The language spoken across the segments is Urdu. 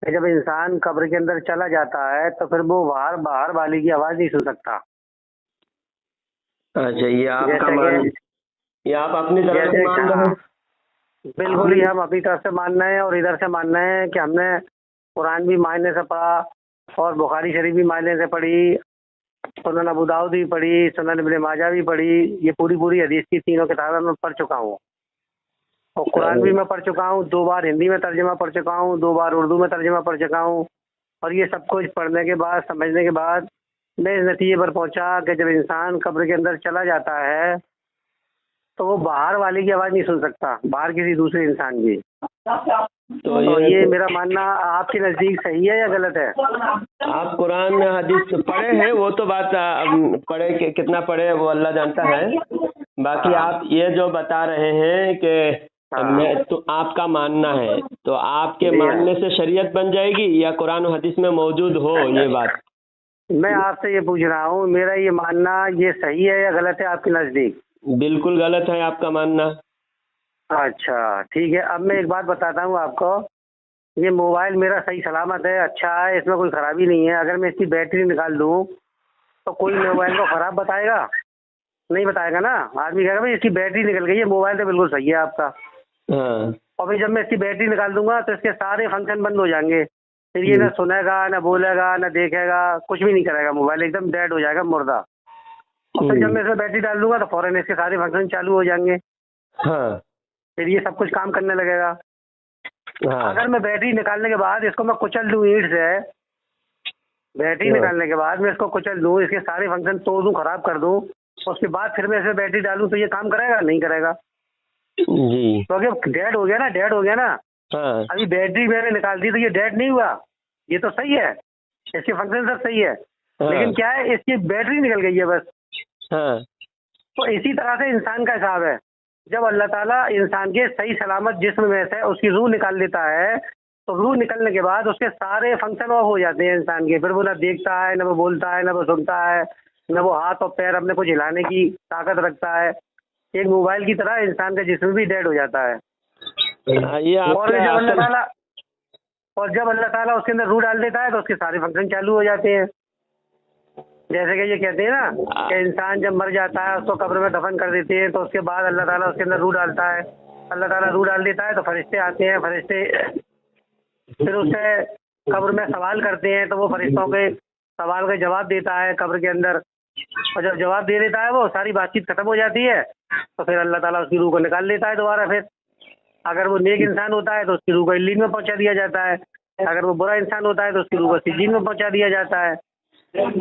کہ جب انسان قبر کے اندر چلا جاتا ہے تو پھر وہ باہر والی کی آواز نہیں سن سکتا. اچھا، یہ آپ کا جیسے کہ یہ آپ اپنی طرف سے مان رہے ہیں؟ بالکل ہی ہم اپنی طرف سے ماننا ہے اور ادھر سے ماننا ہے کہ ہم نے قرآن بھی ماننے سے پڑھا اور بخاری شریف بھی ماننے سے پڑھی، سنن ابو داؤد بھی پڑھی، سنن ابن ماجہ بھی پڑھی. یہ پوری حدیث کی تینوں کتابیں میں پڑھ چکا ہوں اور قرآن بھی میں پڑھ چکا ہوں. 2 بار ہندی میں ترجمہ پڑھ چکا ہوں، 2 بار اردو میں ترجمہ پڑھ چکا ہوں. اور یہ سب کچھ پڑھنے کے بعد سمجھنے کے بعد میں اس نتیجے پر پہنچا کہ جب انسان قبر کے اندر چلا جاتا ہے تو وہ باہر والے کی آواز نہیں سن سکتا، باہر کسی دوسرے انسان کی. تو یہ میرا ماننا آپ کے نزدیک صحیح ہے یا غلط ہے؟ آپ قرآن میں حدیث پڑھے ہیں، وہ تو بات پڑھے کہ کتنا پڑھے وہ اللہ جانتا ہے. باقی آپ یہ جو بتا رہے ہیں کہ تو آپ کا ماننا ہے، تو آپ کے ماننے سے شریعت بن جائے گی یا قرآن و حدیث میں موجود ہو یہ بات؟ میں آپ سے یہ پوچھ رہا ہوں، میرا یہ ماننا یہ صحیح ہے یا غلط ہے آپ کے نزدیک؟ بالکل غلط ہے آپ کا ماننا. اچھا ٹھیک ہے. اب میں ایک بات بتاتا ہوں آپ کو. یہ موبائل میرا صحیح سلامت ہے، اچھا ہے، اس میں کوئی خرابی نہیں ہے. اگر میں اس کی بیٹری نکال دوں تو کوئی موبائل کو خراب بتائے گا؟ نہیں بتائے گا نا. آدمی کہے گا بھائی اس کی بیٹری نکل گئی ہے، موبائل تو بالکل صحیح ہے آپ کا. اور پھر جب میں اس کی بیٹری نکال دوں گا تو اس کے سارے فنکشن بند ہو جائیں گے. پھر یہ نہ سنے گا، نہ بولے گا، نہ دیکھے گا، کچھ بھی نہیں کرے گا. موبائل ایک دم ڈیڈ ہو جائے گا، مردہ. اور پھر جب میں اس میں بیٹری ڈال دوں گا تو فوراً اس کے سارے فنکشن چالو ہو جائیں گے. پھر یہ سب کچھ کام کرنے لگے گا. اگر میں بیٹری نکالنے کے بعد اس کو میں کچل دوں اینٹ سے، بیٹری نکالنے کے بعد میں اس کو کچل دوں، اس کے سارے فنکشن توڑ دوں، خراب کر دوں، اس کے بعد پھر میں اس میں بیٹری ڈالوں تو یہ کام کرے گا؟ نہیں کرے گا. کیونکہ ڈیڈ ہو گیا نا. ابھی بیٹری میں نے نکال دی تو یہ ڈیڈ نہیں ہوا، یہ تو صحیح ہے، اس کے فنکشن سب صحیح ہے، لیکن کیا ہے اس کی بیٹری نکل گئی ہے بس. تو اسی طرح سے انسان کا حساب ہے. جب اللہ تعالیٰ انسان کے صحیح سلامت جسم میں سے اس کی روح نکال لیتا ہے تو روح نکلنے کے بعد اس کے سارے فنکشن آف ہو جاتے ہیں انسان کے. پھر وہ نہ دیکھتا ہے، نہ وہ بولتا ہے، نہ وہ سنتا ہے، نہ وہ ہاتھ اور پیر اپنے کچھ ہلانے کی طاقت رکھتا ہے. ایک موبائل کی طرح انسان کا جسم بھی ڈیڈ ہو جاتا ہے. اور جب اللہ تعالیٰ اس کے اندر روح ڈال دیتا ہے تو اس کے سارے فنکشن چالو ہو جاتے ہیں. جیسے کہ یہ کہتے ہیں نا کہ انسان جب مر جاتا ہے اس کو قبر میں دفن کر دیتے ہیں تو اس کے بعد اللہ تعالیٰ اس کے اندر روح ڈالتا ہے. اللہ تعالیٰ روح ڈال دیتا ہے تو فرشتے آتے ہیں، فرشتے پھر اس سے قبر میں سوال کرتے ہیں تو وہ فرشتوں کے سوال کا جواب دیتا ہے قبر کے اندر. اور جب جواب دے دیتا ہے وہ ساری بات چیت ختم ہو جاتی ہے تو پھر اللہ تعالیٰ اس کی روح کو نکال لیتا ہے دوبارہ. پھر اگر وہ نیک انسان ہوتا ہے تو اس کی روح کو علیین میں پہنچا دیا جاتا ہے، اگر وہ برا انسان ہوتا ہے تو اس کی روح کو سجین میں پہنچا دیا جاتا ہے.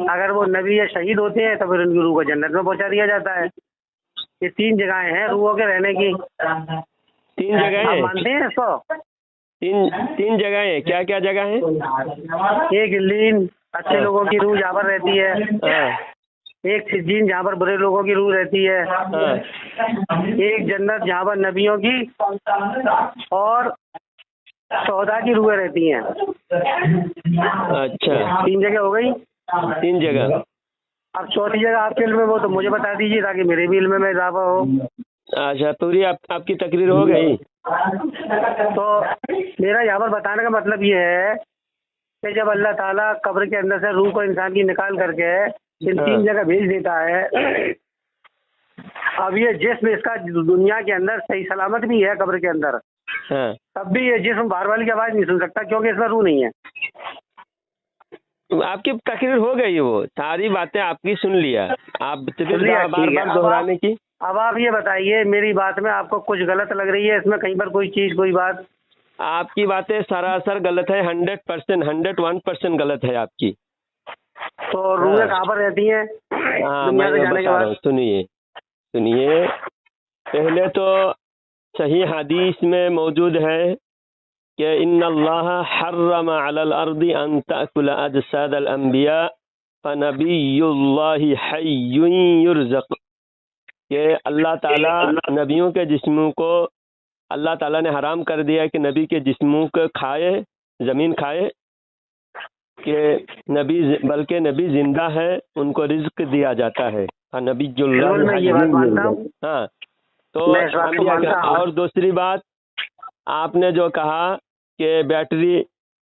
اگر وہ نبی یا شہید ہوتے ہیں تو پھر ان کی روح کو جنت میں پہنچا دیا جاتا ہے. یہ 3 جگہیں ہیں روحوں کے رہنے کی. 3 جگہیں آپ مانتے ہیں اس کو؟ 3 جگہیں کیا کیا جگہ ہیں؟ ایک علیین اچھے لوگوں کی روح جہاں پر رہتی ہے، ایک سجین جہاں پر برے لوگوں کی روح رہتی ہے، ایک جنت جہاں پر نبیوں کی اور شہداء کی روحیں رہتی ہیں. اچھا 3 جگہ ہو گئی. 3 جگہ. اب 4تھی جگہ آپ کے علم میں وہ تو مجھے بتا دیجیے تاکہ میرے بھی علم میں اضافہ ہو. اچھا پوری آپ کی تقریر ہو گئی. تو میرا یہاں پر بتانے کا مطلب یہ ہے کہ جب اللہ تعالیٰ قبر کے اندر سے روح کو انسان کی نکال کر کے ان 3 جگہ بھیج دیتا ہے، اب یہ جسم اس کا دنیا کے اندر صحیح سلامت بھی ہے قبر کے اندر، تب بھی یہ جسم باہر والی کی آواز نہیں سن سکتا کیونکہ اس میں روح نہیں ہے. آپ کی تقریر ہو گئی، وہ ساری باتیں آپ کی سن لیا، آپ بار بار دہرانے کی. اب آپ یہ بتائیے میری بات میں آپ کو کچھ غلط لگ رہی ہے اس میں کہیں پر کوئی چیز کوئی بات؟ آپ کی باتیں سراسر غلط ہے، 100%، 101% غلط ہے آپ کی. تو روحیں کہاں پر رہتی ہیں؟ میں بتا رہا ہوں، سنیے. پہلے تو صحیح حدیث میں موجود ہے کہ ان اللہ حرم علی الارض ان تأکل اجساد الانبیاء فنبی اللہ حی یرزق، کہ اللہ تعالیٰ نبیوں کے جسموں کو اللہ تعالیٰ نے حرام کر دیا کہ نبی کے جسموں کو کھائے، زمین کھائے، کہ نبی بلکہ نبی زندہ ہے، ان کو رزق دیا جاتا ہے. نبی تو اور دوسری بات آپ نے جو کہا کہ بیٹری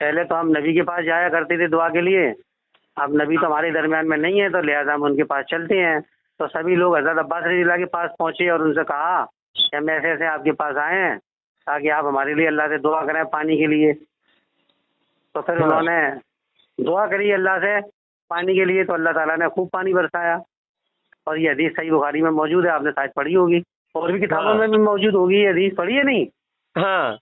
پہلے تو ہم نبی کے پاس جایا کرتے تھے دعا کے لیے، اب نبی تو ہمارے درمیان میں نہیں ہے، تو لہٰذا ہم ان کے پاس چلتے ہیں۔ تو سبھی لوگ حضرت عباس رضی اللہ کے پاس پہنچے اور ان سے کہا کہ ہم ایسے ایسے آپ کے پاس آئے ہیں تاکہ آپ ہمارے لیے اللہ سے دعا کریں پانی کے لیے۔ تو پھر انہوں نے دعا کری اللہ سے پانی کے لیے، تو اللہ تعالیٰ نے خوب پانی برسایا، اور یہ حدیث صحیح بخاری میں موجود ہے، آپ نے شاید پڑھی ہوگی، اور بھی کتابوں میں بھی موجود ہوگی یہ حدیث، پڑھی ہے نہیں؟ ہاں۔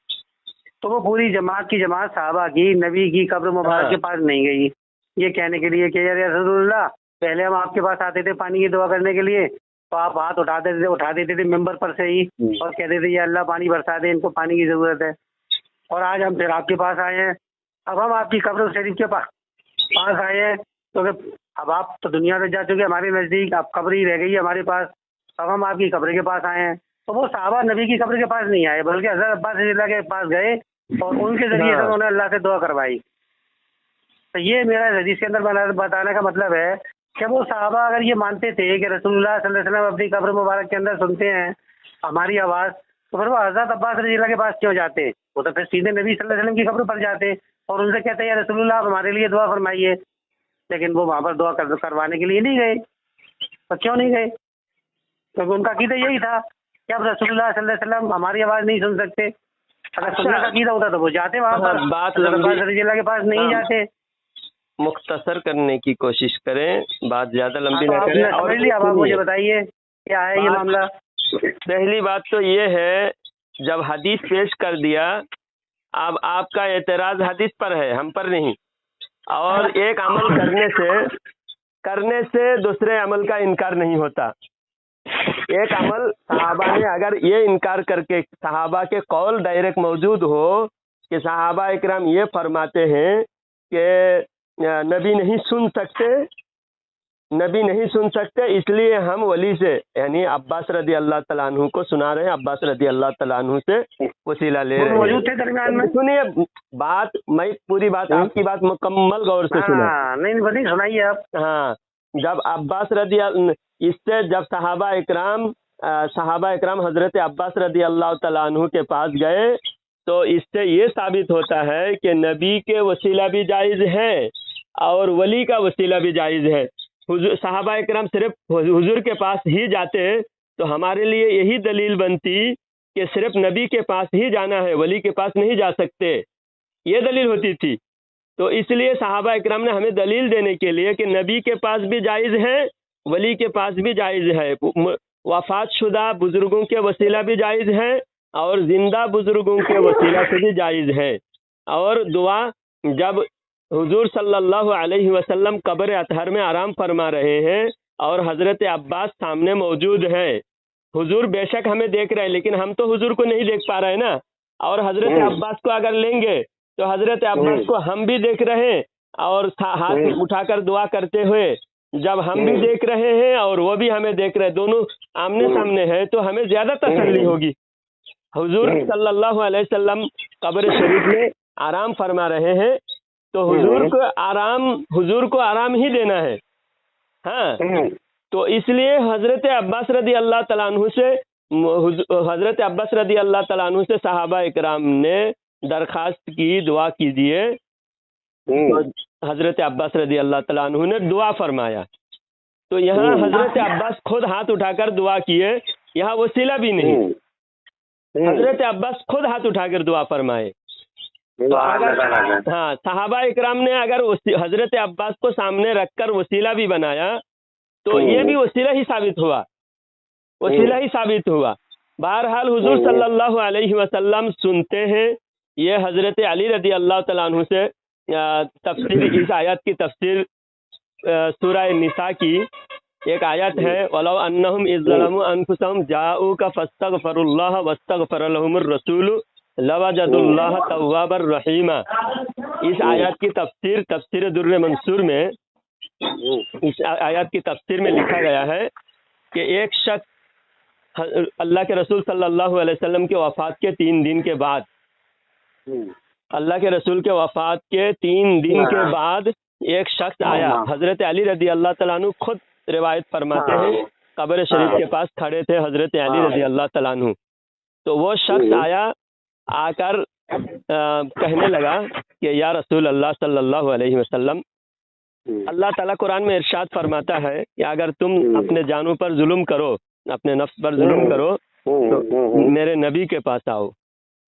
تو وہ پوری جماعت کی جماعت صحابہ کی نبی کی قبر مبارک کے پاس نہیں گئی، یہ کہنے کے لیے کہ یا رسول اللہ پہلے ہم آپ کے پاس آتے تھے پانی کی دعا کرنے کے لیے تو آپ ہاتھ اٹھا دیتے تھے ممبر پر سے ہی اور کہتے تھے یا اللہ پانی برسا دے، ان کو پانی کی ضرورت ہے، اور آج ہم پھر آپ کے پاس آئے ہیں، اب ہم آپ کی قبر شریف کے پاس آئے ہیں، تو اب آپ تو دنیا سے جا چکے، ہمارے نزدیک اب قبر ہی رہ گئی ہے ہمارے پاس، اب ہم آپ کی قبر کے پاس آئے ہیں۔ تو وہ صحابہ نبی کی قبر کے پاس نہیں آئے بلکہ حضرت عباس رضی اللہ کے پاس گئے اور ان کے ذریعے سے انہوں نے اللہ سے دعا کروائی۔ تو یہ میرا حدیث کے اندر بتانے کا مطلب ہے کہ وہ صحابہ اگر یہ مانتے تھے کہ رسول اللہ صلی اللہ علیہ وسلم اپنی قبر مبارک کے اندر سنتے ہیں ہماری آواز، تو پھر وہ حضرت عباس رضی اللہ کے پاس کیوں جاتے؟ وہ تو پھر سیدھے نبی صلی اللہ علیہ وسلم کی قبر پر جاتے اور ان سے کہتے ہیں یا رسول اللہ آپ ہمارے لیے دعا فرمائیے، لیکن وہ وہاں پر دعا کروانے کے لیے نہیں گئے۔ تو کیوں نہیں گئے؟ کیونکہ ان کا عقیدہ یہی تھا کہ اب رسول اللہ صلی اللہ علیہ وسلم ہماری آواز نہیں سن سکتے، اگر سننے کا عقیدہ ہوتا تو وہ جاتے وہاں پر، بات عباس رضی اللہ کے پاس نہیں جاتے۔ مختصر کرنے کی کوشش کریں، بات زیادہ لمبی نہ کریں۔ اور اب آپ مجھے بتائیے کیا ہے یہ معاملہ؟ پہلی بات تو یہ ہے جب حدیث پیش کر دیا، اب آپ کا اعتراض حدیث پر ہے، ہم پر نہیں، اور ایک عمل کرنے سے دوسرے عمل کا انکار نہیں ہوتا۔ ایک عمل صحابہ نے اگر یہ انکار کر کے صحابہ کے قول ڈائریکٹ موجود ہو کہ صحابہ اکرام یہ فرماتے ہیں کہ نبی نہیں سن سکتے اس لیے ہم ولی سے یعنی عباس رضی اللہ تعالیٰ عنہ کو سنا رہے ہیں، عباس رضی اللہ تعالیٰ عنہ سے وسیلہ لے رہے ہیں۔ موجود تھے درمیان میں، سنیے بات، میں پوری بات آپ کی بات مکمل غور سے نہیں سنائیے آپ۔ ہاں، جب عباس رضی اس سے جب صحابہ اکرام حضرت عباس رضی اللہ تعالیٰ عنہ کے پاس گئے تو اس سے یہ ثابت ہوتا ہے کہ نبی کے وسیلہ بھی جائز ہے اور ولی کا وسیلہ بھی جائز ہے۔ صحابہ اکرام صرف حضور کے پاس ہی جاتے تو ہمارے لیے یہی دلیل بنتی کہ صرف نبی کے پاس ہی جانا ہے، ولی کے پاس نہیں جا سکتے، یہ دلیل ہوتی تھی۔ تو اس لیے صحابہ اکرام نے ہمیں دلیل دینے کے لیے کہ نبی کے پاس بھی جائز ہے، ولی کے پاس بھی جائز ہے، وفات شدہ بزرگوں کے وسیلہ بھی جائز ہے اور زندہ بزرگوں کے وسیلہ سے بھی جائز ہے۔ اور دعا جب حضور صلی اللہ علیہ وسلم قبر اطہر میں آرام فرما رہے ہیں اور حضرت عباس سامنے موجود ہے، حضور بے شک ہمیں دیکھ رہے ہیں لیکن ہم تو حضور کو نہیں دیکھ پا رہے نا، اور حضرت عباس کو اگر لیں گے تو حضرت عباس کو ہم بھی دیکھ رہے ہیں اور ہاتھ اٹھا کر دعا کرتے ہوئے جب ہم بھی دیکھ رہے ہیں اور وہ بھی ہمیں دیکھ رہے ہیں، دونوں آمنے سامنے ہیں تو ہمیں زیادہ تسلی ہوگی۔ حضور صلی اللہ علیہ وسلم قبر شریف میں آرام فرما رہے ہیں تو حضور کو آرام ہی دینا ہے، ہاں، تو اس لیے حضرت عباس رضی اللہ تعالیٰ عنہ سے صحابہ اکرام نے درخواست کی دعا کیجیے، حضرت عباس رضی اللہ تعالیٰ عنہ نے دعا فرمایا۔ تو یہاں حضرت عباس خود ہاتھ اٹھا کر دعا کیے، یہاں وسیلہ بھی نہیں، حضرت عباس خود ہاتھ اٹھا کر دعا فرمائے۔ تو اگر صحابہ اکرام نے اگر حضرت عباس کو سامنے رکھ کر وسیلہ بھی بنایا تو یہ بھی وسیلہ ہی ثابت ہوا۔ بہرحال حضور صلی اللہ علیہ وسلم سنتے ہیں، یہ حضرت علی رضی اللہ تعالیٰ عنہ سے تفسیر اس آیت کی تفسیر سورہ نساء کی ایک آیت ہے، وَلَوْ أَنَّهُمْ إِذْ ظَلَمُوا أَنفُسَهُمْ جَاءُوكَ فَاسْتَغْفَرُوا اللَّهَ وَاسْتَغْفَرَ لَهُمُ الرَّسُولُ لَوَجَدُوا اللَّهَ تَوَّابًا رَحِيمًا۔ اس آیت کی تفسیر در منصور میں اس آیت کی تفسیر میں لکھا گیا ہے کہ ایک شخص اللہ کے رسول صلی اللہ علیہ وسلم کے وفات کے 3 دن کے بعد، اللہ کے رسول کے وفات کے 3 دن کے بعد ایک شخص آیا، حضرت علی رضی اللہ تعالیٰ عنہ خود روایت فرماتے ہیں قبر شریف کے پاس کھڑے تھے حضرت علی رضی اللہ تعالیٰ عنہ، تو وہ شخص آیا، آ کر کہنے لگا کہ یا رسول اللہ صلی اللہ علیہ وسلم، اللہ تعالیٰ قرآن میں ارشاد فرماتا ہے کہ اگر تم اپنے جانوں پر ظلم کرو، اپنے نفس پر ظلم کرو تو میرے نبی کے پاس آؤ،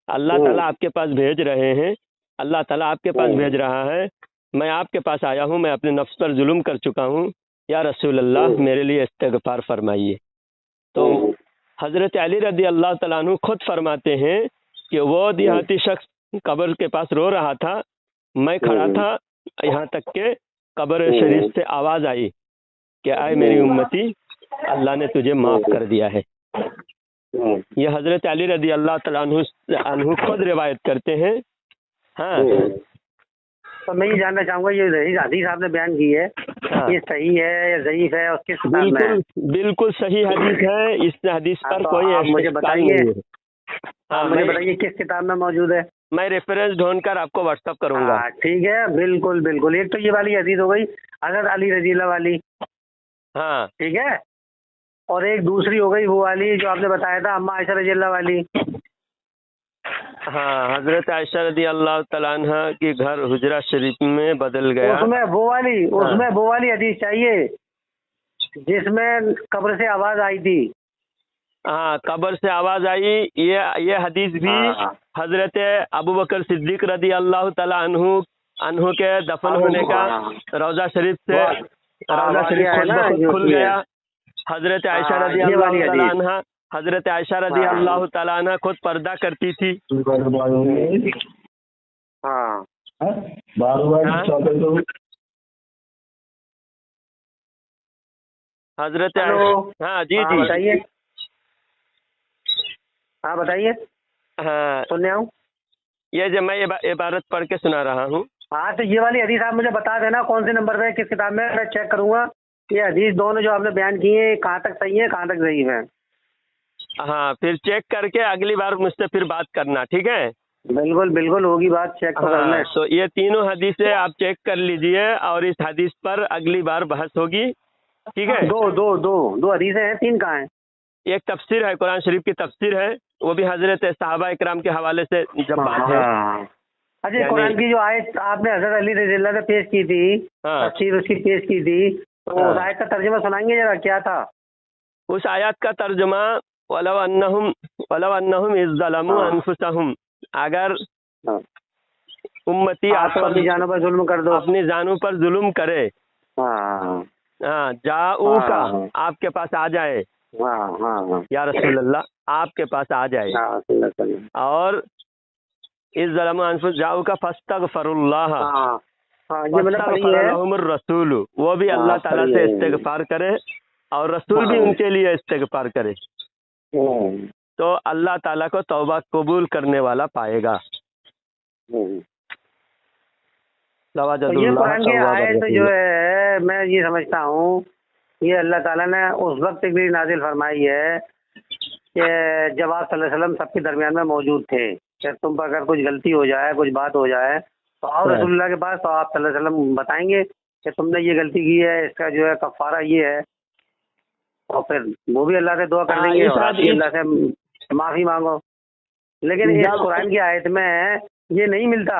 اللہ تعالیٰ آپ کے پاس بھیج رہے ہیں، اللہ تعالیٰ آپ کے پاس بھیج رہا ہے، میں آپ کے پاس آیا ہوں، میں اپنے نفس پر ظلم کر چکا ہوں، یا رسول اللہ میرے لیے استغفار فرمائیے۔ تو حضرت علی رضی اللہ تعالیٰ عنہ خود فرماتے ہیں کہ وہ دیہاتی شخص قبر کے پاس رو رہا تھا، میں کھڑا تھا، یہاں تک کہ قبر شریف سے آواز آئی کہ اے میری امتی، اللہ نے تجھے معاف کر دیا ہے۔ یہ حضرت علی رضی اللہ تعالیٰ عنہ خود روایت کرتے ہیں۔ ہاں، تو میں یہ جاننا چاہوں گا، یہ حدیث آپ نے بیان کی ہے، یہ صحیح ہے یا ضعیف ہے اور کس کتاب میں ہے؟ بالکل صحیح حدیث ہے، اس حدیث پر کوئی مجھے بتائیے، مجھے بتائیے کس کتاب میں موجود ہے؟ میں ریفرنس ڈھونڈ کر آپ کو واٹس ایپ کروں گا۔ ٹھیک ہے، بالکل بالکل۔ ایک تو یہ والی حدیث ہو گئی حضرت علی رضی اللہ والی، ہاں ٹھیک ہے، اور ایک دوسری ہو گئی وہ والی جو آپ نے بتایا تھا اما عائشہ رضی اللہ والی۔ ہاں، حضرت عائشہ رضی اللہ تعالیٰ عنہ کی گھر حجرہ شریف میں بدل گیا، اس میں وہ والی حدیث چاہیے جس میں قبر سے آواز آئی تھی۔ ہاں، قبر سے آواز آئی، یہ حدیث بھی حضرت ابوبکر صدیق رضی اللہ تعالیٰ عنہ کے دفن ہونے کا روضہ شریف سے خود بخود کھل گیا۔ حضرت عائشہ رضی اللہ تعالیٰ عنہ حضرت عائشہ رضی اللہ تعالیٰ عنہ خود پردہ کرتی تھی۔ حضرت ہاں جی بتائیے، ہاں بتائیے، ہاں سننے آؤں۔ یہ جو میں عبارت پڑھ کے سنا رہا ہوں۔ ہاں، تو یہ والی حدیث آپ مجھے بتا دینا کون سے نمبر پہ کس کتاب میں چیک کروں گا۔ یہ حدیث دونوں جو آپ نے بیان کی ہیں کہاں تک صحیح ہے کہاں تک ضعیف ہے؟ ہاں، پھر چیک کر کے اگلی بار مجھ سے پھر بات کرنا، ٹھیک ہے؟ بالکل بالکل، ہوگی بات، چیک کرنا ہے۔ تو یہ تینوں حدیثیں آپ چیک کر لیجئے اور اس حدیث پر اگلی بار بحث ہوگی، ٹھیک ہے؟ دو حدیثیں ہیں، تین کہاں ہیں؟ ایک تفسیر ہے، قرآن شریف کی تفسیر ہے، وہ بھی حضرت صحابہ اکرام کے حوالے سے جب بات ہے۔ اچھا، قرآن کی جو آیت آپ نے حضرت علی رضی اللہ سے پیش کی تھی، تفسیر اس کی پیش کی تھی، تو اس آیت کا ترجمہ سنائیں گے ذرا، کیا تھا اس آیات کا ترجمہ؟ وَلَوْ أَنَّهُمْ إِذْ ظَلَمُوا أَنفُسَهُمْ، اگر امتی آپ اپنی جانوں پر ظلم کر دو، اپنی جانوں پر ظلم کرے، ہاں، جاؤ کا آپ کے پاس آ جائے، یا رسول اللہ آپ کے پاس آ جائے، اور اس ظلم انفس جاؤ کا فاستغفر اللہ لهم الرسول، وہ بھی اللہ تعالیٰ سے استغفار کرے اور رسول بھی ان کے لیے استغفار کرے، تو اللہ تعالیٰ کو توبہ قبول کرنے والا پائے گا۔ یہ قرآن کی آیت جو ہے میں یہ سمجھتا ہوں یہ اللہ تعالیٰ نے اس وقت کے لیے نازل فرمائی ہے کہ جب آپ صلی اللہ علیہ وسلم سب کے درمیان میں موجود تھے، کہ تم پر اگر کچھ غلطی ہو جائے، کچھ بات ہو جائے تو آؤ رسول اللہ کے پاس، تو آپ صلی اللہ علیہ وسلم بتائیں گے کہ تم نے یہ غلطی کی ہے، اس کا جو ہے کفارہ یہ ہے، اور پھر وہ بھی اللہ سے دعا کر لیں گے اور آپ بھی اللہ سے معافی مانگو۔ لیکن اس قرآن کی آیت میں یہ نہیں ملتا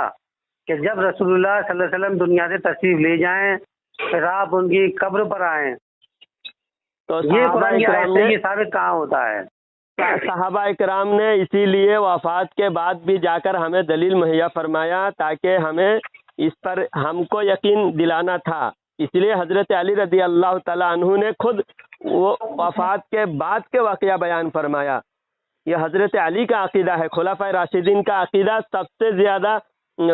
کہ جب رسول اللہ صلی اللہ علیہ وسلم دنیا سے تشریف لے جائیں پھر آپ ان کی قبر پر آئیں، تو یہ قرآن کی آیت سے یہ ثابت کہاں ہوتا ہے؟ صحابہ اکرام نے اسی لیے وفات کے بعد بھی جا کر ہمیں دلیل مہیا فرمایا تاکہ ہمیں اس پر ہم کو یقین دلانا تھا، اس لیے حضرت علی رضی اللہ تعالیٰ عنہ نے خود وہ وفات کے بعد کے واقعہ بیان فرمایا۔ یہ حضرت علی کا عقیدہ ہے، خلفائے راشدین کا عقیدہ سب سے زیادہ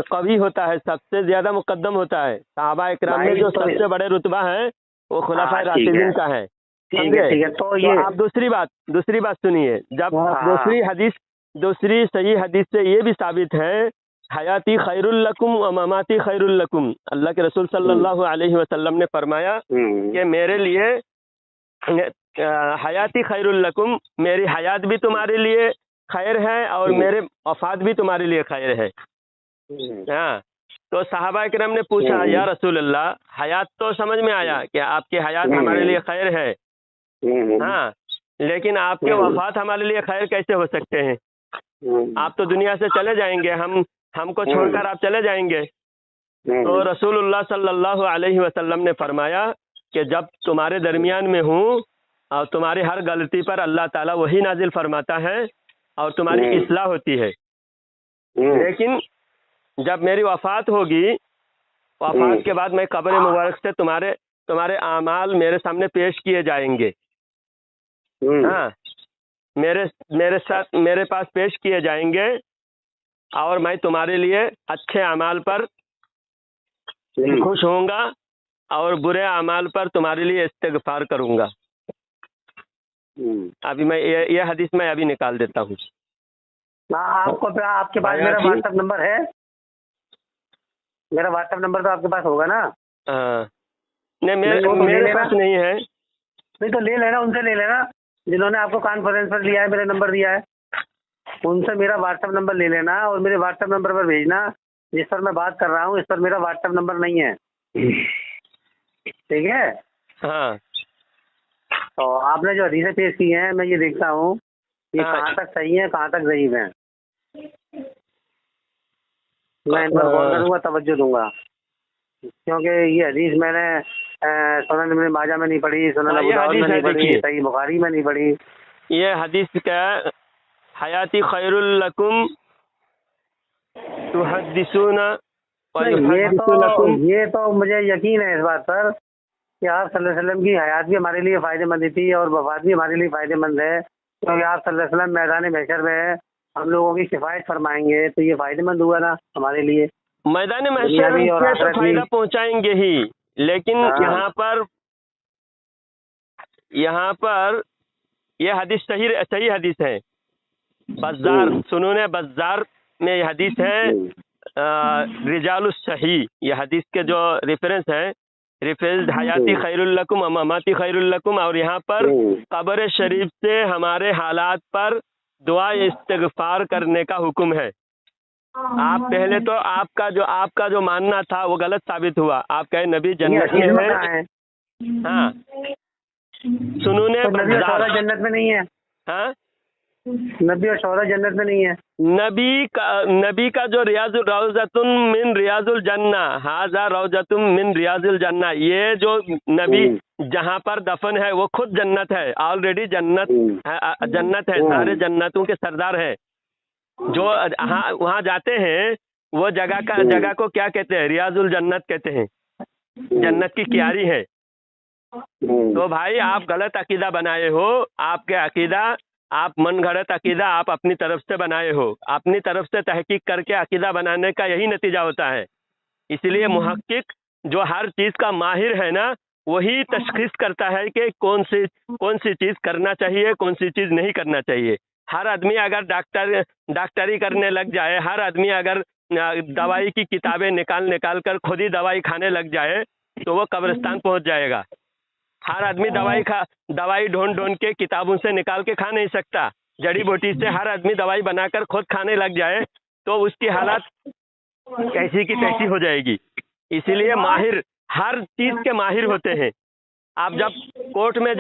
قوی ہوتا ہے، سب سے زیادہ مقدم ہوتا ہے، صحابہ اکرام میں جو سب سے بڑے رتبہ ہے وہ خلفائے راشدین کا ہے، ٹھیک ہے؟ تو آپ دوسری بات سنیے، جب دوسری صحیح حدیث سے یہ بھی ثابت ہے حیاتی خیر الکم و مماتی خیر الکم، اللہ کے رسول صلی اللہ علیہ وسلم نے فرمایا کہ میرے لیے حیاتی خیر الکم، میری حیات بھی تمہارے لیے خیر ہے اور میرے وفات بھی تمہارے لیے خیر ہے۔ ہاں، تو صحابہ اکرام نے پوچھا یا رسول اللہ حیات تو سمجھ میں آیا کہ آپ کی حیات ہمارے لیے خیر ہے، ہاں، لیکن آپ کے وفات ہمارے لیے خیر کیسے ہو سکتے ہیں؟ آپ تو دنیا سے چلے جائیں گے، ہم ہم کو چھوڑ کر آپ چلے جائیں گے؟ تو رسول اللہ صلی اللہ علیہ وسلم نے فرمایا کہ جب تمہارے درمیان میں ہوں اور تمہاری ہر غلطی پر اللہ تعالیٰ وہی نازل فرماتا ہے اور تمہاری اصلاح ہوتی ہے، لیکن جب میری وفات ہوگی، وفات کے بعد میں قبر مبارک سے تمہارے اعمال میرے سامنے پیش کیے جائیں گے، ہاں میرے پاس پیش کیے جائیں گے، اور میں تمہارے لیے اچھے اعمال پر خوش ہوں گا اور برے اعمال پر تمہارے لیے استغفار کروں گا۔ ابھی میں یہ حدیث میں ابھی نکال دیتا ہوں۔ آپ کے پاس میرا واٹس ایپ نمبر ہے؟ میرا واٹس ایپ نمبر تو آپ کے پاس ہوگا نا؟ نہیں، میرے پاس نہیں ہے۔ نہیں تو لے لینا، ان سے لے لینا جنہوں نے آپ کو کانفرنس پر لیا ہے، میرا نمبر دیا ہے، ان سے میرا واٹس ایپ نمبر لے لینا اور میرے واٹس ایپ نمبر پر بھیجنا جس پر میں بات کر رہا ہوں۔ اس پر میرا واٹس ایپ نمبر نہیں ہے، ٹھیک ہے؟ ہاں، تو آپ نے جو حدیثیں پیش کی ہیں میں یہ دیکھتا ہوں یہ کہاں تک صحیح ہیں کہاں تک ضعیف ہیں، میں ان پر غور کروں گا، توجہ دوں گا، کیونکہ یہ حدیث میں نے سنن ابن ماجہ میں نہیں پڑھی، سنن ابو داؤد میں نہیں پڑھی، صحیح بخاری میں نہیں پڑھی۔ یہ حدیث کا حیاتی خیر لکم تحدثون یہ تو مجھے یقین ہے اس بات پر کہ آپ صلی اللہ علیہ وسلم کی حیات بھی ہمارے لیے فائدہ مند تھی اور وفات بھی ہمارے لیے فائدہ مند ہے، کیونکہ آپ صلی اللہ علیہ وسلم میدان محشر میں ہم لوگوں کی شفاعت فرمائیں گے تو یہ فائدہ مند ہوا نا ہمارے لیے۔ میدان محشر میں تو فائدہ پہنچائیں گے ہی، لیکن یہاں پر یہ حدیث صحیح حدیث ہے۔ بزار سنون بزار میں یہ حدیث ہے، رجال الصحیح، یہ حدیث کے جو ریفرنس ہے، حیاتی خیر الکم اماماتی خیر الکم، اور یہاں پر قبر شریف سے ہمارے حالات پر دعا استغفار کرنے کا حکم ہے۔ آپ پہلے تو آپ کا جو ماننا تھا وہ غلط ثابت ہوا، آپ کہے نبی جنت میں ہے، ہاں سنون بزار جنت میں نہیں ہے، ہاں نبی اور شعرا جنت میں نہیں ہے۔ نبی کا جو روضۃ من ریاض الجنہ، ھذا روضۃ من ریاض الجنہ، یہ جو نبی جہاں پر دفن ہے وہ خود جنت ہے، آلریڈی جنت ہے، سارے جنتوں کے سردار ہے۔ جو وہاں جاتے ہیں وہ جگہ کو کیا کہتے ہیں؟ ریاض الجنت کہتے ہیں، جنت کی کیاری ہے۔ تو بھائی آپ غلط عقیدہ بنائے ہو، آپ من گھڑت عقیدہ آپ اپنی طرف سے بنائے ہو، اپنی طرف سے تحقیق کر کے عقیدہ بنانے کا یہی نتیجہ ہوتا ہے۔ اس لیے محقق جو ہر چیز کا ماہر ہے نا، وہی تشخیص کرتا ہے کہ کون سی چیز کرنا چاہیے، کون سی چیز نہیں کرنا چاہیے۔ ہر آدمی اگر ڈاکٹری کرنے لگ جائے، ہر آدمی اگر دوائی کی کتابیں نکال کر خود ہی دوائی کھانے لگ جائے تو وہ قبرستان پہنچ جائے گا۔ ہر آدمی دوائی ڈھونڈ کے کتابوں سے نکال کے کھا نہیں سکتا، جڑی بوٹی سے ہر آدمی دوائی بنا کر خود کھانے لگ جائے تو اس کی حالت کیسی کی تیسی ہو جائے گی۔ اسی لیے ماہر ہر چیز کے ماہر ہوتے ہیں۔ آپ جب کورٹ میں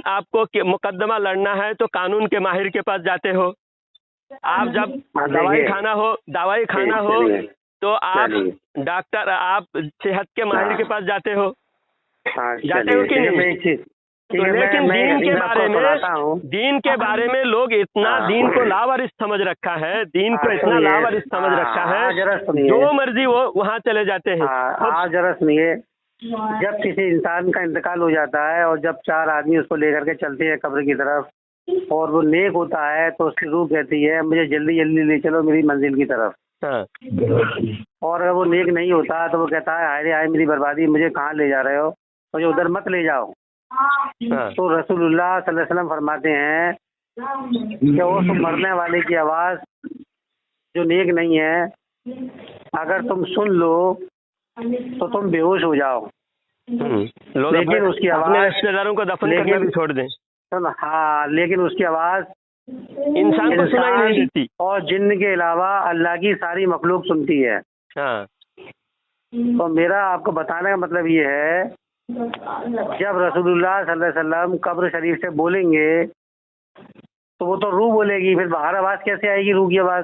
آپ کو مقدمہ لڑنا ہے تو قانون کے ماہر کے پاس جاتے ہو، آپ جب دوائی کھانا ہو تو آپ صحت کے ماہر کے پاس جاتے ہو کہ نہیں؟ لیکن دین کے بارے میں لوگ اتنا دین کو لاوارث سمجھ رکھا ہے، دین کو اتنا لاوارث سمجھ رکھا ہے، جو مرضی وہ وہاں چلے جاتے ہیں۔ ضرورت نہیں ہے، جب کسی انسان کا انتقال ہو جاتا ہے اور جب چار آدمی اس کو لے کر کے چلتے ہیں قبر کی طرف اور وہ نیک ہوتا ہے تو اس کی روح کہتی ہے مجھے جلدی جلدی لے چلو میری منزل کی طرف، اور اگر وہ نیک نہیں ہوتا تو وہ کہتا ہے ہائے ہائے میری بربادی، مجھے کہاں لے جا رہے ہو، مجھے ادھر مت لے جاؤ۔ تو رسول اللہ صلی اللہ علیہ وسلم فرماتے ہیں کہ اس مرنے والے کی آواز جو نیک نہیں ہے اگر تم سن لو تو تم بے ہوش ہو جاؤ، لیکن اس کی آواز رشتہ داروں کو دفن کرنا بھی چھوڑ دیں۔ ہاں، لیکن اس کی آواز انسان کو سنائی نہیں دیتی اور جن کے علاوہ اللہ کی ساری مخلوق سنتی ہے۔ تو میرا آپ کو بتانے کا مطلب یہ ہے جب رسول اللہ صلی اللہ علیہ وسلم قبر شریف سے بولیں گے تو وہ تو روح بولے گی، پھر باہر آواز کیسے آئے گی روح کی آواز؟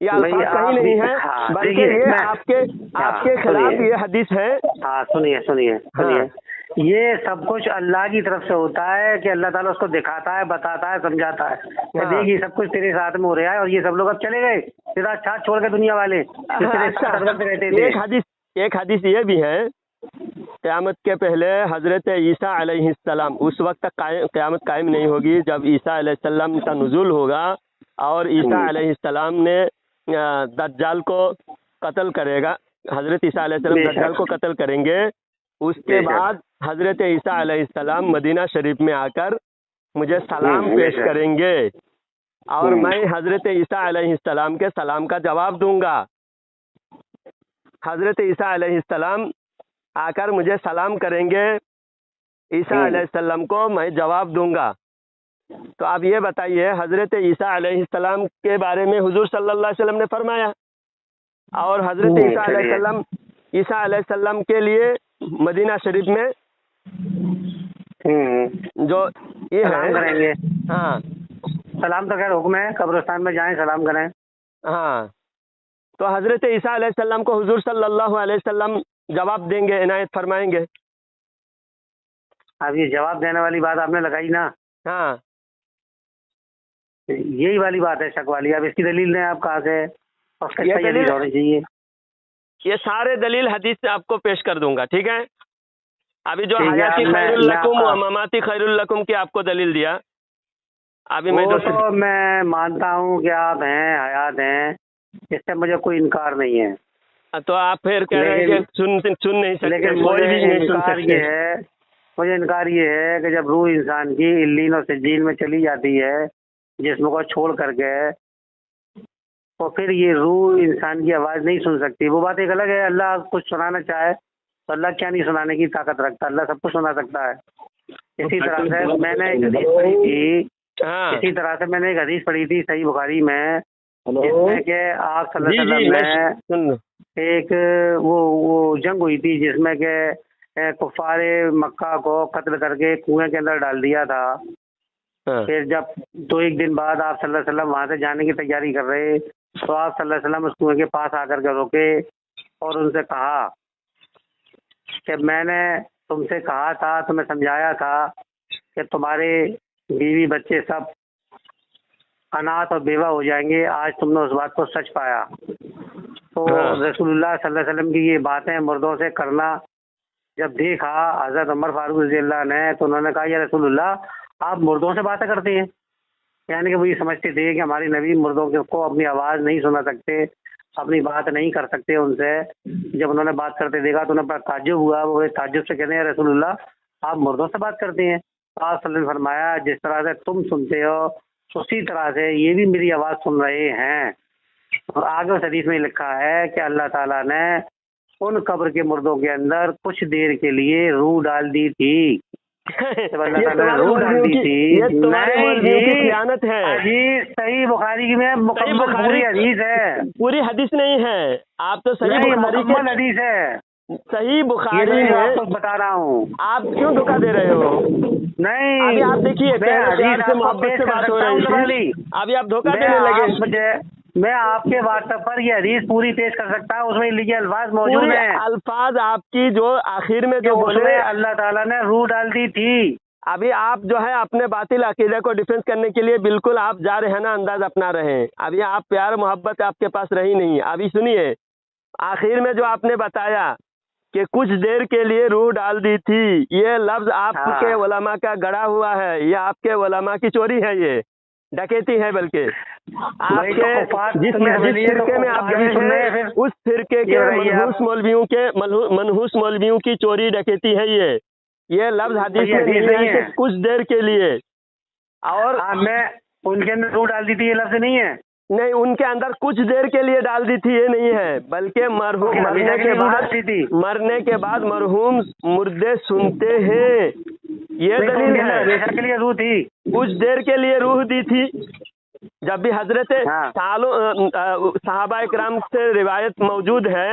یہ الفاظ صحیح نہیں ہے، بلکہ یہ آپ کے خلاف یہ حدیث ہے. ہاں سنیے یہ سب کچھ اللہ کی طرف سے ہوتا ہے کہ اللہ تعالیٰ اس کو دکھاتا ہے، بتاتا ہے، سمجھاتا ہے. دیکھیے سب کچھ تیرے ساتھ میں ہو رہا ہے اور یہ سب لوگ اب چلے گئے تیرا ساتھ چھوڑ کے دنیا والے رہتے تھے. ایک حدیث یہ بھی ہے، قیامت کے پہلے حضرت عیسیٰ علیہ السلام اس وقت تک قیامت قائم نہیں ہوگی جب عیسیٰ علیہ السلام کا نزول ہوگا اور عیسیٰ علیہ السلام نے دجال کو قتل کرے گا. حضرت عیسیٰ علیہ السلام دجال کو قتل کریں گے. اس کے بعد حضرت عیسیٰ علیہ السلام مدینہ شریف میں آ کر مجھے سلام پیش کریں گے اور میں حضرت عیسیٰ علیہ السلام کے سلام کا جواب دوں گا. حضرت عیسیٰ علیہ السلام آ کر مجھے سلام کریں گے، عیسیٰ علیہ السلام کو میں جواب دوں گا. تو آپ یہ بتائیے حضرت عیسیٰ علیہ السلام کے بارے میں حضور صلی اللہ علیہ وسلم نے فرمایا اور حضرت عیسیٰ علیہ السلام کے لیے مدینہ شریف میں جو یہ سلام کریں گے. ہاں سلام تو خیر حکم ہے، قبرستان میں جائیں سلام کریں. ہاں تو حضرت عیسیٰ علیہ السلام کو حضور صلی اللہ علیہ وسلم جواب دیں گے، عنایت فرمائیں گے. اب یہ جواب دینے والی بات آپ نے لگائی نا. ہاں یہی والی بات ہے شک والی. اب اس کی دلیل دیں آپ کہاں سے ہونی چاہیے. یہ سارے دلیل حدیث سے آپ کو پیش کر دوں گا، ٹھیک ہے. ابھی جو حیاتی خیر الکم و مماتی خیر الکم کی آپ کو دلیل دیا، ابھی میں مانتا ہوں کہ آپ ہیں، حیات ہیں، اس سے مجھے کوئی انکار نہیں ہے. تو آپ پھر کہہ رہے ہیں کہ سن نہیں سکتے. لیکن مجھے انکار یہ ہے کہ جب روح انسان کی علیین اور سجین میں چلی جاتی ہے جسم کو چھوڑ کر کے، تو پھر یہ روح انسان کی آواز نہیں سن سکتی. وہ بات ایک الگ ہے. اللہ کچھ سنانا چاہے تو اللہ کیا نہیں سنانے کی طاقت رکھتا، اللہ سب کچھ سنا سکتا ہے. اسی طرح سے میں نے ایک حدیث پڑھی تھی صحیح بخاری میں، جس میں کہ آپ صلی اللہ علیہ وسلم نے ایک وہ جنگ ہوئی تھی جس میں کہ کفار مکہ کو قتل کر کے کنویں کے اندر ڈال دیا تھا. پھر جب ایک دن بعد آپ صلی اللہ علیہ وسلم وہاں سے جانے کی تیاری کر رہے تو آپ صلی اللہ علیہ وسلم اس کنویں کے پاس آ کر کے روکے اور ان سے کہا کہ میں نے تم سے کہا تھا، تمہیں سمجھایا تھا کہ تمہارے بیوی بچے سب انات اور بیوہ ہو جائیں گے. آج تم نے اس بات کو سچ پایا. تو رسول اللہ صلی اللہ علیہ وسلم کی یہ باتیں مردوں سے کرنا جب دیکھا حضرت عمر فاروق رضی اللہ نے، تو انہوں نے کہا یا رسول اللہ آپ مردوں سے باتیں کرتے ہیں. یعنی کہ وہ یہ سمجھتے تھے کہ ہمارے نبی مردوں کو اپنی آواز نہیں سنا سکتے، اپنی بات نہیں کر سکتے ان سے. جب انہوں نے بات کرتے دیکھا تو انہیں بڑا تعجب ہوا. وہ تعجب سے کہتے ہیں رسول اللہ آپ مردوں سے بات کرتے ہیں. آپ صلی اللہ علیہ وسلم نے فرمایا جس طرح سے تم سنتے ہو اسی طرح سے یہ بھی میری آواز سن رہے ہیں. اور آگے اس حدیث میں لکھا ہے کہ اللہ تعالیٰ نے ان قبر کے مردوں کے اندر کچھ دیر کے لیے روح ڈال دی تھی. اللہ تعالیٰ نے روح ڈال دی تھی. خیانت ہے جی صحیح بخاری کی میں مکمل پوری حدیث ہے، پوری حدیث نہیں ہے. آپ تو صحیح مکمل حدیث ہے، صحیح بخاری میں آپ کو بتا رہا ہوں. آپ کیوں دھوکہ دے رہے ہو؟ نہیں ابھی آپ دیکھیے محبت سے بات ہو رہی ہے، ابھی آپ دھوکہ دینے لگے. میں آپ کے واٹس ایپ پر یہ حدیث پوری پیش کر سکتا ہوں، اس میں لکھے الفاظ موجود ہیں. الفاظ آپ کی جو آخر میں جو بولے اللہ تعالیٰ نے روح ڈال دی تھی. ابھی آپ جو ہے اپنے باطل عقیدہ کو ڈیفینس کرنے کے لیے بالکل آپ جا رہے ہیں نا، انداز اپنا رہے ہیں. ابھی آپ پیار محبت آپ کے پاس رہی نہیں. ابھی سنیے آخر میں جو آپ نے بتایا کہ کچھ دیر کے لیے روح ڈال دی تھی، یہ لفظ آپ کے علماء کا گڑا ہوا ہے، یہ آپ کے علماء کی چوری ہے، یہ ڈکیتی ہے. بلکہ آپ کے جس فرقے میں آپ گئے ہیں اس فرقے کے منحوس مولویوں کی چوری ڈکیتی ہے. یہ لفظ حدیث میں نہیں ہے کہ کچھ دیر کے لیے. اور میں ان کے اندر روح ڈال دی تھی یہ لفظ نہیں ہے. نہیں، ان کے اندر کچھ دیر کے لیے ڈال دی تھی یہ نہیں ہے، بلکہ مرنے کے بعد مرحوم مردے سنتے ہیں، یہ دلیل ہے. روح تھی، کچھ دیر کے لیے روح دی تھی. جب بھی حضرت صحابہ اکرام سے روایت موجود ہے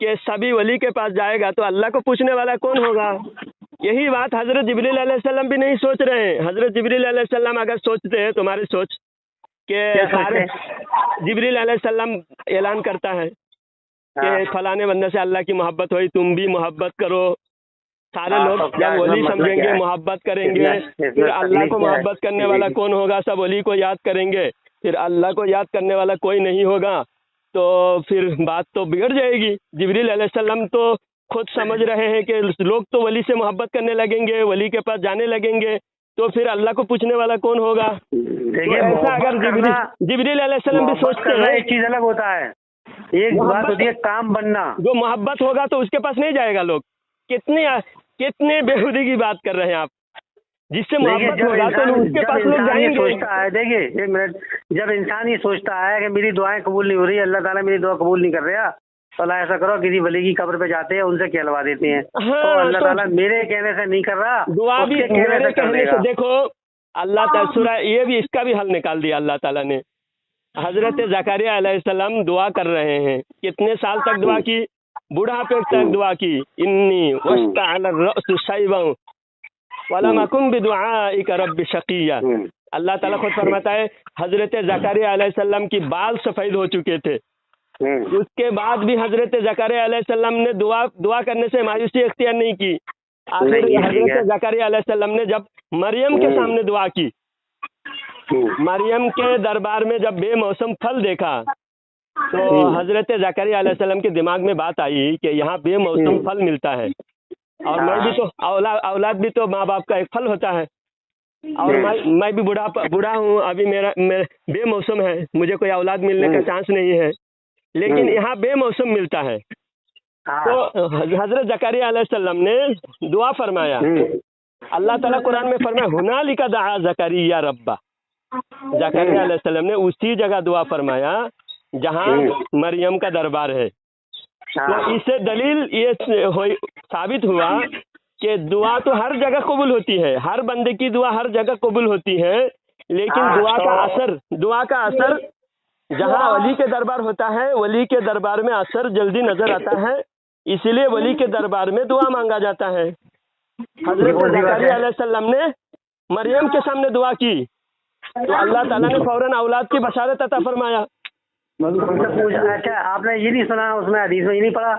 کہ سبھی ولی کے پاس جائے گا تو اللہ کو پوچھنے والا کون ہوگا؟ یہی بات حضرت جبریل علیہ السلام بھی نہیں سوچ رہے ہیں. حضرت جبریل علیہ السلام اگر سوچتے ہیں تمہاری سوچ کہ سارے جبریل علیہ السلام اعلان کرتا ہے کہ فلانے بندے سے اللہ کی محبت ہوئی، تم بھی محبت کرو. سارے لوگ جب ولی سمجھیں گے محبت کریں گے، پھر اللہ کو محبت کرنے والا کون ہوگا؟ سب ولی کو یاد کریں گے، پھر اللہ کو یاد کرنے والا کوئی نہیں ہوگا تو پھر بات تو بگڑ جائے گی. جبریل علیہ السلام تو خود سمجھ رہے ہیں کہ لوگ تو ولی سے محبت کرنے لگیں گے، ولی کے پاس جانے لگیں گے، تو پھر اللہ کو پوچھنے والا کون ہوگا؟ ایسا اگر جبریل علیہ السلام بھی سوچتے ہیں. ایک چیز الگ ہوتا ہے، ایک بات ہوتی ہے کام بننا. جو محبت ہوگا تو اس کے پاس نہیں جائے گا. لوگ کتنے بےہودی کی بات کر رہے ہیں آپ. جس سے محبت ہوگا تو اس کے پاس لوگ جائیں گے. سوچتا ہے، دیکھیے ایک منٹ، جب انسان یہ سوچتا ہے کہ میری دعائیں قبول نہیں ہو رہی، اللہ تعالیٰ میری دعا قبول نہیں کر رہا، تو اللہ ایسا کرو کسی ولی کی قبر پہ جاتے ہیں، ان سے کہلوا دیتے ہیں. تو اللہ تعالیٰ میرے کہنے سے نہیں کر رہا، دعا بھی میرے کہنے سے. دیکھو اللہ تعالیٰ سورہ یہ بھی اس کا بھی حل نکال دیا اللہ تعالیٰ نے. حضرت زکریا علیہ السلام دعا کر رہے ہیں، کتنے سال تک دعا کی؟ بڑھاپے تک دعا کی. انی واشتعل الرأس شیبا ولم اکن بدعائک رب شقیا. اللہ تعالیٰ خود فرماتا ہے حضرت زکریا علیہ السلام کی بال سفید ہو چکے تھے، اس کے بعد بھی حضرت زکریا علیہ السلام نے دعا کرنے سے مایوسی اختیار نہیں کی. آخر حضرت زکریا علیہ السلام نے جب مریم کے سامنے دعا کی، مریم کے دربار میں جب بے موسم پھل دیکھا تو حضرت زکریا علیہ السلام کے دماغ میں بات آئی کہ یہاں بے موسم پھل ملتا ہے، اور میں بھی تو اولاد بھی تو ماں باپ کا ایک پھل ہوتا ہے، اور میں بھی بوڑھا ہوں، ابھی میرا بے موسم ہے، مجھے کوئی اولاد ملنے کا چانس نہیں ہے، لیکن یہاں بے موسم ملتا ہے. تو حضرت زکریا علیہ السلام نے دعا فرمایا. اللہ تعالیٰ قرآن میں فرمایا ہنالک دعا زکریا ربہ. زکریا علیہ السلام نے اسی جگہ دعا فرمایا جہاں مریم کا دربار ہے. تو اس سے دلیل یہ ثابت ہوا کہ دعا تو ہر جگہ قبول ہوتی ہے، ہر بندے کی دعا ہر جگہ قبول ہوتی ہے، لیکن دعا کا اثر جہاں ولی کے دربار ہوتا ہے، ولی کے دربار میں اثر جلدی نظر آتا ہے، اسی لیے ولی کے دربار میں دعا مانگا جاتا ہے. حضرت زکریا علیہ السلام نے مریم کے سامنے دعا کی تو اللہ تعالیٰ نے فوراً اولاد کی بشارت عطا فرمایا. اچھا آپ نے یہ نہیں سنا، اس میں حدیث میں یہ نہیں پڑھا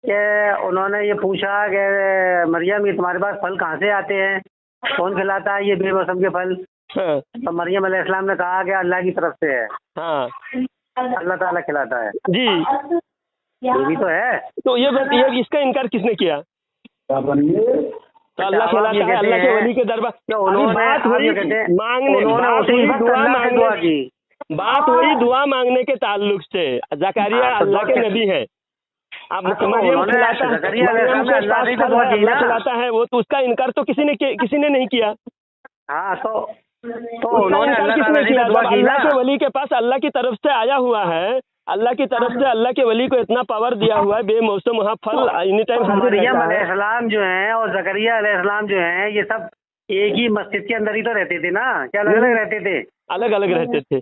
کہ انہوں نے یہ پوچھا کہ مریم یہ تمہارے پاس پھل کہاں سے آتے ہیں، کون کھلاتا ہے یہ بے موسم کے پھل؟ تو مریم علیہ السلام نے کہا کہ اللہ کی طرف سے ہے. ہاں اللہ تعالیٰ کھلاتا ہے. جی یہ بھی تو ہے. تو یہ اس کا انکار کس نے کیا؟ تو اللہ کھلاتا ہے، اللہ کے ولی کے دربار. بات وہی دعا مانگنے کے تعلق سے. زکریا اللہ کے نبی ہے، اب مریم کھلاتا ہے وہ تو اس کا انکار تو کسی نے نہیں کیا. ہاں تو اللہ کے ولی کے پاس اللہ کی طرف سے آیا ہوا ہے، اللہ کی طرف سے اللہ کے ولی کو اتنا پاور دیا ہوا ہے، بے موسم وہاں پھل اینی ٹائم. مریم علیہ السلام جو ہیں اور زکریا علیہ السلام جو ہیں یہ سب ایک ہی مسجد کے اندر ہی تو رہتے تھے نا، کیا الگ الگ رہتے تھے؟ الگ الگ رہتے تھے.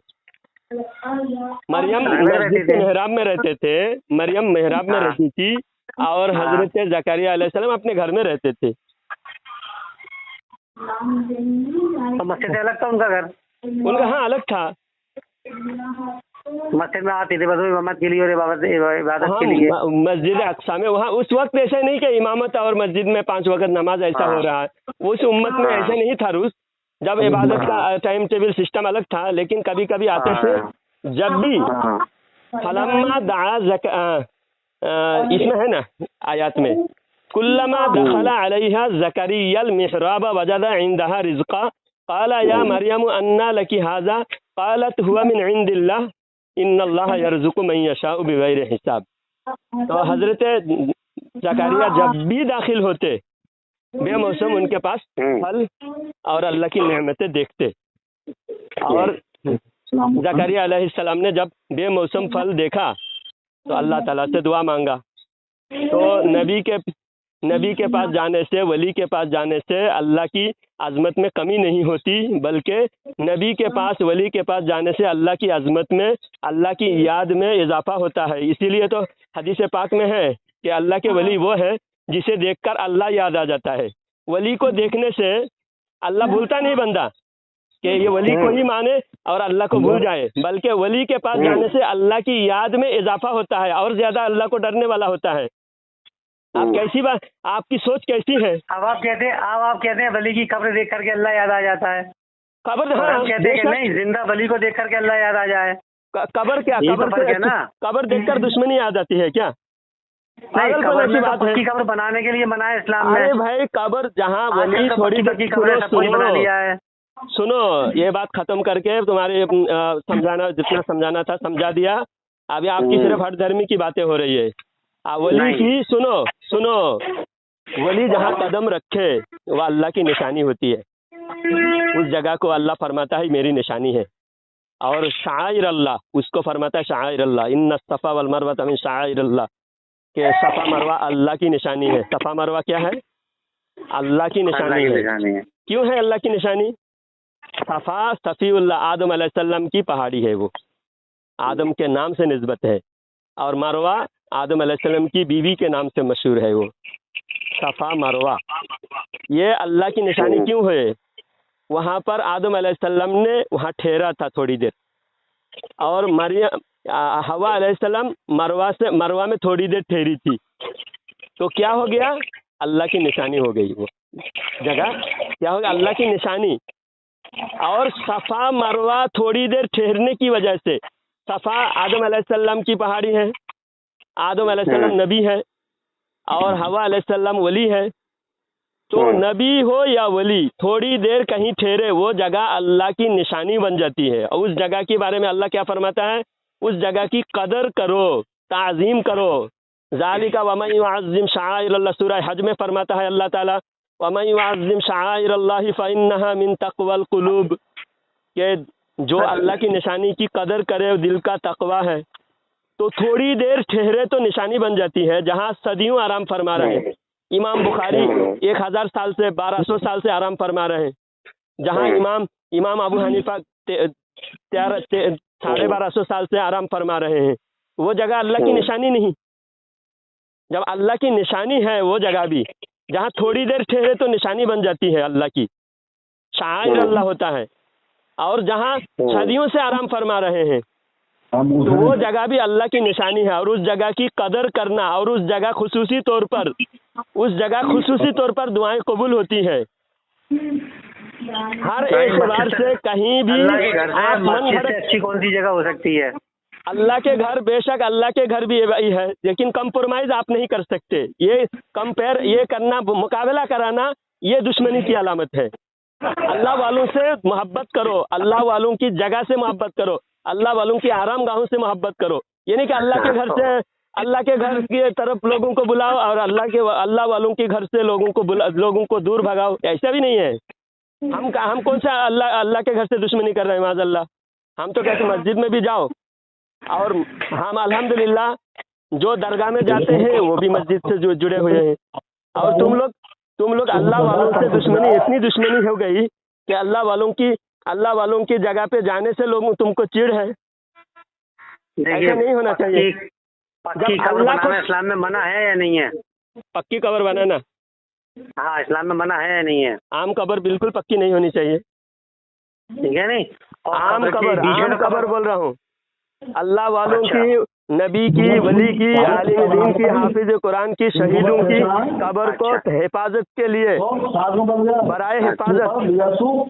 مریم محراب میں رہتے تھے، مریم محراب میں رہتی تھی، اور حضرت زکریا علیہ السلام اپنے گھر میں رہتے تھے. مسجد سے الگ تھا ان کا گھر؟ ان کا ہاں الگ تھا. مسجد میں آتے تھے بس امامت کے لیے اور عبادت کے لیے. مسجد اقصی میں وہاں اس وقت ایسا نہیں کہ امامت اور مسجد میں 5 وقت نماز ایسا ہو رہا ہے، اس امت میں ایسا نہیں تھا. روز جب عبادت کا ٹائم ٹیبل سسٹم الگ تھا، لیکن کبھی کبھی آتے تھے. جب بھی فلما دعا اس میں ہے نا آیات میں کلما دخل علیہا زکریا المحراب وجد عندها رزقا قال یا مریم انا لکی ھذا قالت هو من عند اللہ ان اللہ یرزق من یشاء بغیر حساب. تو حضرت زکریا جب بھی داخل ہوتے بے موسم ان کے پاس پھل اور اللہ کی نعمتیں دیکھتے. اور زکریا علیہ السلام نے جب بے موسم پھل دیکھا تو اللہ تعالیٰ سے دعا مانگا. تو نبی کے پاس جانے سے، ولی کے پاس جانے سے اللہ کی عظمت میں کمی نہیں ہوتی، بلکہ نبی کے پاس، ولی کے پاس جانے سے اللہ کی عظمت میں، اللہ کی یاد میں اضافہ ہوتا ہے. اسی لیے تو حدیث پاک میں ہے کہ اللہ کے ولی وہ ہے جسے دیکھ کر اللہ یاد آ جاتا ہے. ولی کو دیکھنے سے اللہ بھولتا نہیں بندہ کہ یہ ولی کو ہی مانے اور اللہ کو بھول جائے، بلکہ ولی کے پاس جانے سے اللہ کی یاد میں اضافہ ہوتا ہے اور زیادہ اللہ کو ڈرنے والا ہوتا ہے. آپ کیسی بات، آپ کی سوچ کیسی ہے؟ اب آپ کہتے ہیں ولی کی قبر دیکھ کر کے اللہ یاد آ جاتا ہے. قبر، ہاں کہتے ہیں کہ نہیں، زندہ ولی کو دیکھ کر کے اللہ یاد آ جائے. قبر کیا، قبر دیکھ کر دشمنی یاد آتی ہے کیا؟ پکی قبر بنانے کے لیے منع ہے اسلام میں. ارے بھائی قبر جہاں ولی تھوڑی پکی قبر سب کچھ بنا لیا ہے. سنو یہ بات ختم کر کے تمہارے سمجھانا جتنا سمجھانا تھا سمجھا دیا. ابھی آپ کی صرف ہر دھرمی کی باتیں ہو رہی ہے. ولی کی سنو ولی جہاں قدم رکھے وہ اللہ کی نشانی ہوتی ہے. اس جگہ کو اللہ فرماتا ہے میری نشانی ہے. اور شعائر اللہ اس کو فرماتا ہے شعائر اللہ، ان الصفا والمروہ من شعائر اللہ، کہ صفا مروہ اللہ کی نشانی ہے. صفا مروہ کیا ہے؟ اللہ کی نشانی ہے. کیوں ہے اللہ کی نشانی؟ صفا صفی اللہ آدم علیہ السلام کی پہاڑی ہے، وہ آدم کے نام سے نسبت ہے، اور مروہ آدم علیہ السلام کی بیوی کے نام سے مشہور ہے. وہ صفا مروہ یہ اللہ کی نشانی کیوں ہے؟ وہاں پر آدم علیہ السلام نے وہاں ٹھہرا تھا تھوڑی دیر، اور حوا علیہ السلام مروہ میں تھوڑی دیر ٹھہری تھی. تو کیا ہو گیا؟ اللہ کی نشانی ہو گئی. وہ جگہ کیا ہو گیا؟ اللہ کی نشانی. اور صفا مروہ تھوڑی دیر ٹھہرنے کی وجہ سے، صفا آدم علیہ السلام کی پہاڑی ہے، آدم علیہ السلام نبی ہے، اور حوا علیہ السلام ولی ہے. تو نبی ہو یا ولی تھوڑی دیر کہیں ٹھہرے وہ جگہ اللہ کی نشانی بن جاتی ہے. اور اس جگہ کے بارے میں اللہ کیا فرماتا ہے؟ اس جگہ کی قدر کرو، تعظیم کرو. ذالک ومن یعظم شعائر اللہ، سورہ حج میں فرماتا ہے اللہ تعالیٰ ومن یعظم شعائر اللہ فانہا من تقوی القلوب، کہ جو اللہ کی نشانی کی قدر کرے دل کا تقوی ہے. تو تھوڑی دیر ٹھہرے تو نشانی بن جاتی ہے. جہاں صدیوں آرام فرما رہے ہیں، امام بخاری 1000 سال سے 1200 سال سے آرام فرما رہے ہیں. جہاں امام ابو حنیفہ 1250 سال سے آرام فرما رہے ہیں، وہ جگہ اللہ کی نشانی نہیں. جب اللہ کی نشانی ہے وہ جگہ بھی جہاں تھوڑی دیر ٹھہرے تو نشانی بن جاتی ہے، اللہ کی شعائر اللہ ہوتا ہے. اور جہاں صدیوں سے آرام فرما رہے ہیں تو وہ جگہ بھی اللہ کی نشانی ہے. اور اس جگہ کی قدر کرنا، اور اس جگہ خصوصی طور پر دعائیں قبول ہوتی ہے. ہر اعتبار سے کہیں بھی آپ من گھڑت اچھی کون سی جگہ ہو سکتی ہے؟ اللہ کے گھر، بے شک اللہ کے گھر بھی ہے، لیکن کمپرومائز آپ نہیں کر سکتے. یہ کرنا، مقابلہ کرانا، یہ دشمنی کی علامت ہے. اللہ والوں سے محبت کرو، اللہ والوں کی جگہ سے محبت کرو، اللہ والوں کی آرام گاہوں سے محبت کرو. یہ نہیں کہ اللہ کے گھر کی طرف لوگوں کو بلاؤ اور اللہ والوں کے گھر سے لوگوں کو دور بھگاؤ. ایسا بھی نہیں ہے. ہم کون سا اللہ کے گھر سے دشمنی کر رہے ہیں؟ معاذ اللہ. ہم تو کہتے مسجد میں بھی جاؤ، اور ہم الحمدللہ جو درگاہ میں جاتے ہیں وہ بھی مسجد سے جڑے ہوئے ہیں. اور تم لوگ اللہ والوں سے اتنی دشمنی ہو گئی کہ اللہ والوں کی جگہ پہ جانے سے لوگ تم کو چڑ ہے. ایسا نہیں ہونا چاہیے. پکی قبر بنانا اسلام میں منع ہے یا نہیں ہے؟ پکی قبر بنانا ہاں اسلام میں منع ہے یا نہیں ہے؟ عام قبر بالکل پکی نہیں ہونی چاہیے. ٹھیک ہے، نہیں عام قبر بول رہا ہوں. اللہ والوں کی، نبی کی، ولی کی، عالم دین کی، حافظ قرآن کی، شہیدوں کی قبر کو حفاظت کے لیے، برائے حفاظت.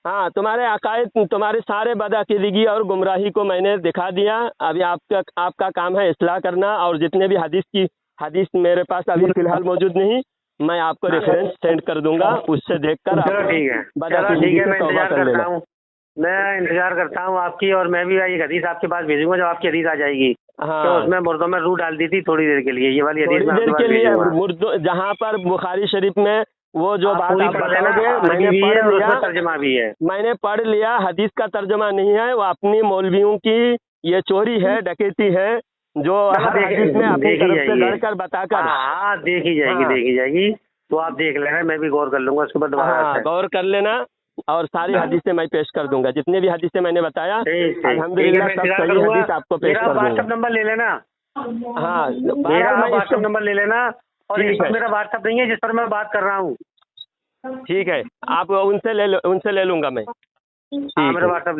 ہاں تمہارے عقائد، تمہارے سارے بدعقیدگی اور گمراہی کو میں نے دکھا دیا. ابھی آپ کا کام ہے اصلاح کرنا. اور جتنے بھی حدیث میرے پاس ابھی فی الحال موجود نہیں، میں آپ کو ریفرنس سینڈ کر دوں گا، اس سے دیکھ کر بدعقیدگی سے توبہ کر لینا. میں انتظار کرتا ہوں آپ کی. اور میں بھی ایک حدیث آپ کے پاس بھیجوں گا جب آپ کی حدیث آ جائے گی. تو اس میں مردوں میں روح ڈال دی تھی تھوڑی دیر کے لیے. یہ والی حدیث تھوڑی دیر کے لیے مردوں، جہاں پر بخاری شریف میں وہ جو بات آپ بتاؤ گے میں نے پڑھ لیا. حدیث کا ترجمہ نہیں ہے، وہ اپنی مولویوں کی یہ چوری ہے، ڈکیتی ہے، جو ہر حدیث میں اپنی طرف سے لڑ کر بتا کر. ہاں دیکھی جائے گی. تو آپ دیکھ لینا، میں بھی غور کر لوں گا اس کے بعد دوبارہ غور کر لینا. اور ساری حدیثیں میں پیش کر دوں گا، جتنے بھی حدیثیں میں نے بتایا الحمدللہ سب صحیح حدیث آپ کو پیش کر دوں گا. واٹس ایپ نمبر لے لینا. ہاں میرا میں اس واٹس کو ایپ نمبر لے لینا، اور ٹھیک اس پر ہے میرا واٹس ایپ نہیں ہے جس پر میں بات کر رہا ہوں. ٹھیک ہے، آپ ان سے لے لوں گا میں. ہاں ٹھیک میرا ہے. What's app